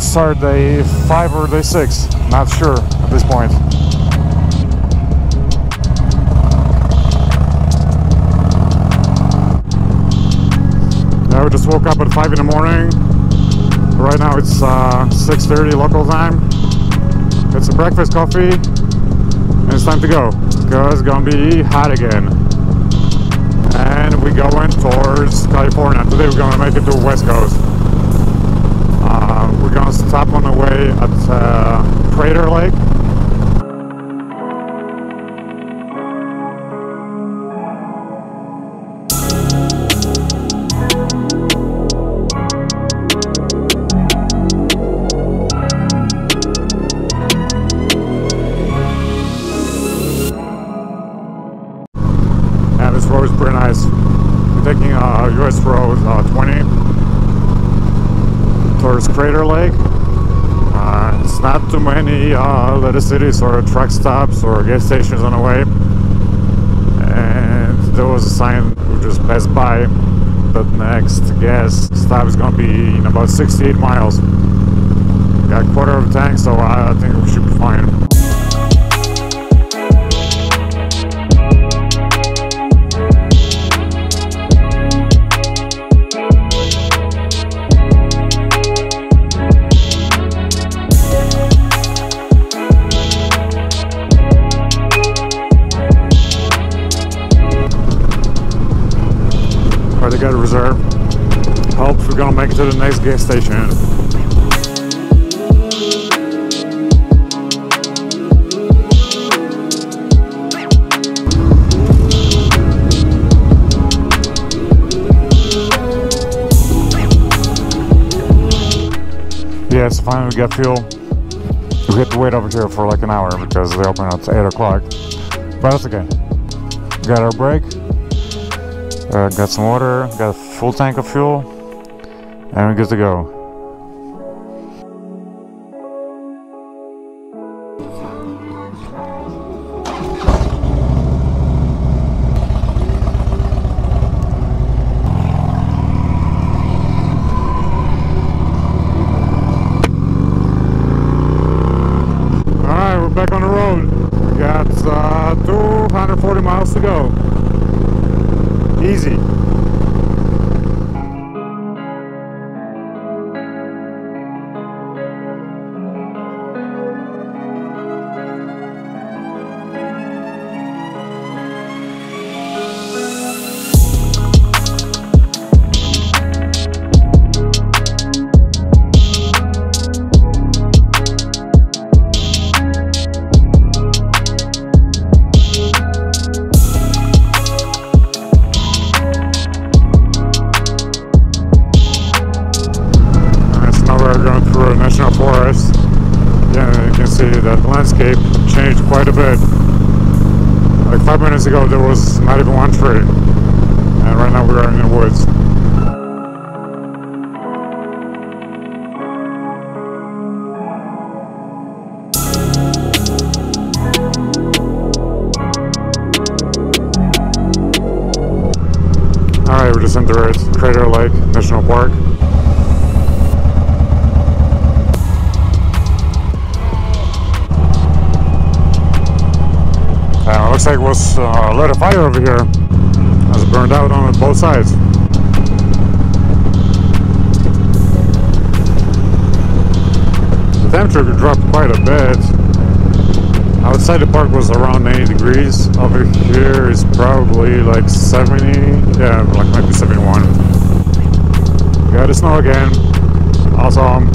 start day 5 or day 6, not sure at this point. Yeah, we just woke up at 5 in the morning. Right now it's 6:30 local time. It's a breakfast coffee and it's time to go because it's gonna be hot again. And we're going towards California. Today we're gonna make it to the West Coast. We're gonna stop on the way at Crater Lake. Yeah, this road is pretty nice. We're taking US Road 20 towards Crater Lake. It's not too many little cities or truck stops or gas stations on the way, and there was a sign we just passed by that next gas stop is going to be in about 68 miles. Got a quarter of a tank, so I think we should be fine. Already got a reserve. Hope we're gonna make it to the next gas station. Yes, finally we got fuel. We had to wait over here for like an hour because they open at 8 o'clock. But that's okay. Got our break. Got some water, got a full tank of fuel, and we're good to go. Alright, we're back on the road. We got 240 miles to go. Easy. National forest. Yeah, you can see that landscape changed quite a bit. Like 5 minutes ago there was not even one tree, and right now we are in the woods. Alright, we just entered Crater Lake National Park. Looks like it was a lot of fire over here. It was burned out on both sides. The temperature dropped quite a bit. Outside the park was around 90 degrees. Over here is probably like 70, yeah, like maybe 71. Got the snow again. Awesome.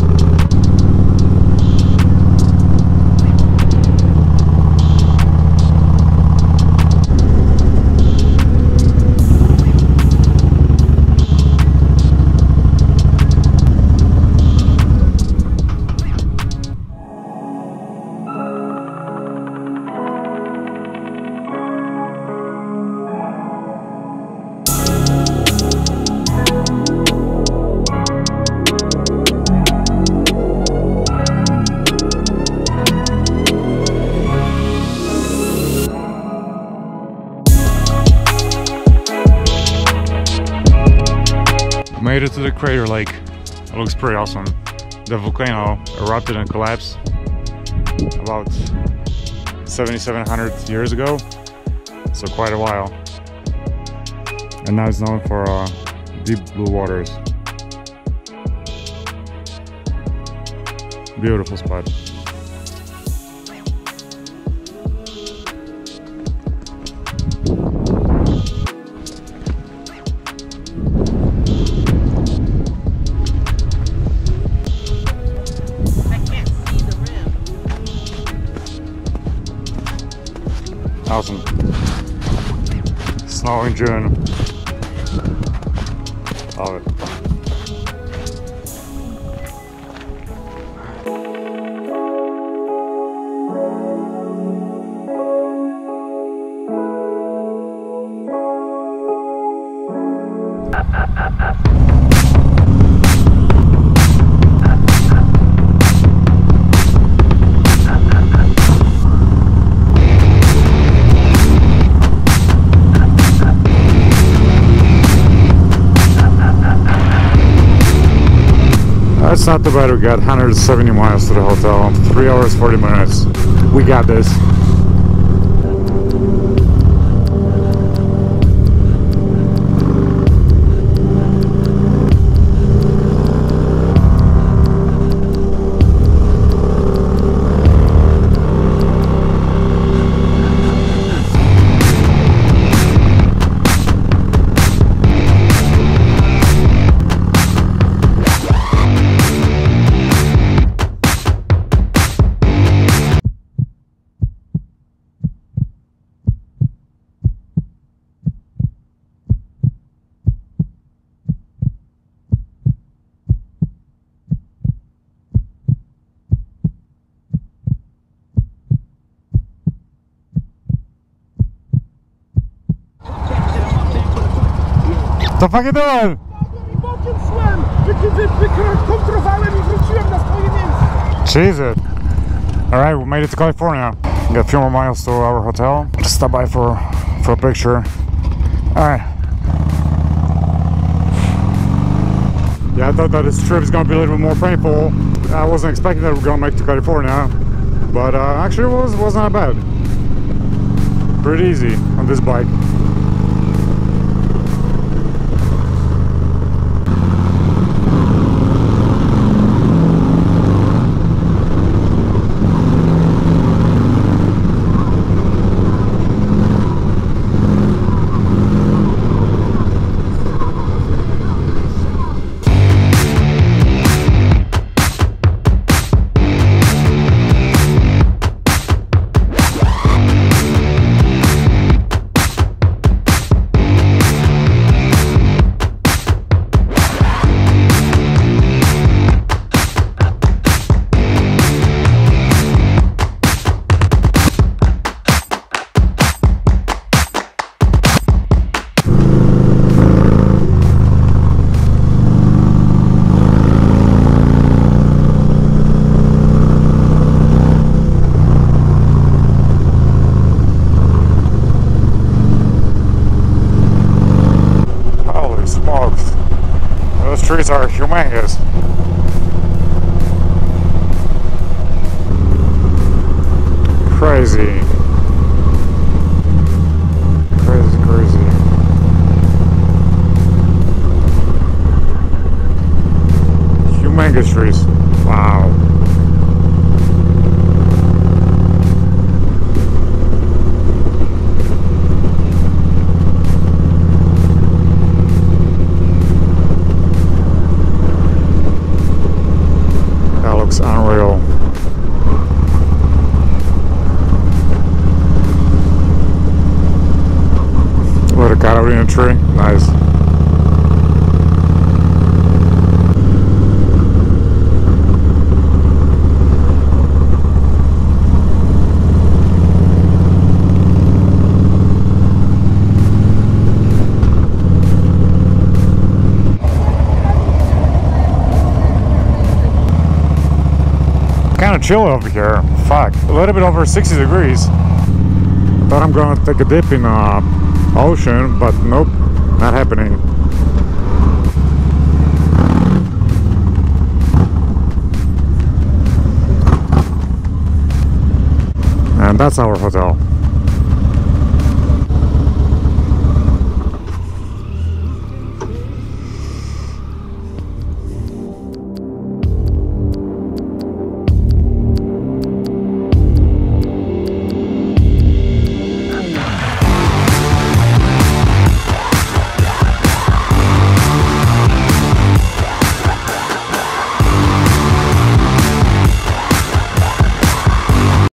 Made it to the Crater Lake. It looks pretty awesome. the volcano erupted and collapsed about 7,700 years ago, so quite a while. And now it's known for deep blue waters. Beautiful spot. Awesome. Snow in June. Love it. That's not too bad. We got 170 miles to the hotel, 3 hours 40 minutes. We got this. Co fuck you doing? Bokiem szłem, wykontrowałem I wróciłem na swoje miejsce. Jesus. Alright, we made it to California. Got a few more miles to our hotel. Just stop by for a picture. Alright. Yeah, I thought that this trip is gonna be a little bit more painful. I wasn't expecting that we're gonna make it to California, but actually it was not bad. Pretty easy on this bike. Trees are humongous. Crazy. Crazy. Humongous trees. Wow. Unreal. What a Carolina tree. Nice. Kind of chill over here. Fuck, a little bit over 60 degrees. Thought I'm gonna take a dip in ocean, but nope, not happening. And that's our hotel.